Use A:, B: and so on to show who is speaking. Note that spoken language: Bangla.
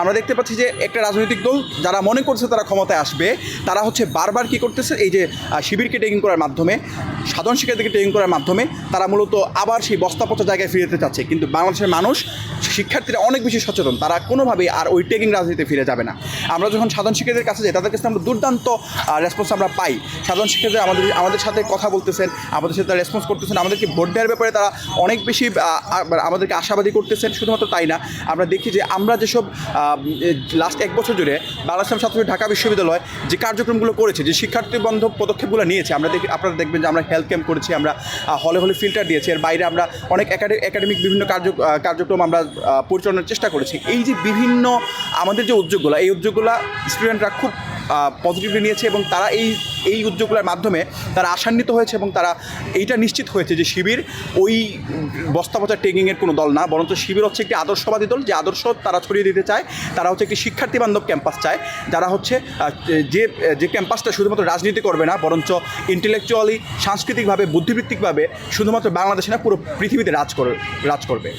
A: আমরা দেখতে পাচ্ছি যে একটা রাজনৈতিক দল যারা মনে করছে তারা ক্ষমতায় আসবে, তারা হচ্ছে বারবার কী করতেছে, এই যে শিবিরকে ট্রেনিং করার মাধ্যমে, সাধারণ শিক্ষার্থীকে ট্রেনিং করার মাধ্যমে তারা মূলত আবার সেই বস্তা পচা জায়গায় ফিরে যেতে চাচ্ছে। কিন্তু বাংলাদেশের মানুষ, শিক্ষার্থীরা অনেক বেশি সচেতন, তারা কোনোভাবেই আর ওই ট্রেনিং রাজনীতিতে ফিরে যাবে না। আমরা যখন সাধারণ শিক্ষার্থীদের কাছে যাই, তাদের কাছে আমরা দুর্দান্ত রেসপন্স আমরা পাই। সাধারণ শিক্ষার্থীরা আমাদের সাথে কথা বলতেছেন, আমাদের সাথে রেসপন্স করতেছেন, আমাদেরকে ভোট দেওয়ার ব্যাপারে তারা অনেক বেশি আমাদেরকে আশাবাদী করতেছেন। শুধুমাত্র তাই না, আমরা দেখি যে আমরা যেসব লাস্ট 1 বছর জুড়ে বাংলাদেশ ছাত্র ঢাকা বিশ্ববিদ্যালয় যে কার্যক্রমগুলো করেছে, যে শিক্ষার্থী বান্ধব পদক্ষেপগুলো নিয়েছে, আমরা দেখি, আপনারা দেখবেন যে আমরা হেলথ ক্যাম্প করেছি, আমরা হলে হলে ফিল্টার দিয়েছি, এর বাইরে আমরা অনেক একাডেমিক বিভিন্ন কার্যক্রম আমরা পরিচালনার চেষ্টা করেছি। এই যে বিভিন্ন আমাদের যে উদ্যোগগুলো, এই উদ্যোগগুলো স্টুডেন্টরা খুব পজিটিভলি নিয়েছে এবং তারা এই উদ্যোগগুলোর মাধ্যমে তারা আশান্বিত হয়েছে এবং তারা এইটা নিশ্চিত হয়েছে যে শিবির ওই বস্তা পচা ট্রেনিংয়ের কোনো দল না, বরঞ্চ শিবির হচ্ছে একটি আদর্শবাদী দল, যে আদর্শ তারা ছড়িয়ে দিতে চায়। তারা হচ্ছে একটি শিক্ষার্থী বান্ধব ক্যাম্পাস চায়, যারা হচ্ছে যে ক্যাম্পাসটা শুধুমাত্র রাজনীতি করবে না, বরঞ্চ ইন্টেলেকচুয়ালি, সাংস্কৃতিকভাবে, বুদ্ধিবৃত্তিকভাবে শুধুমাত্র বাংলাদেশে না, পুরো পৃথিবীতে রাজ করবে।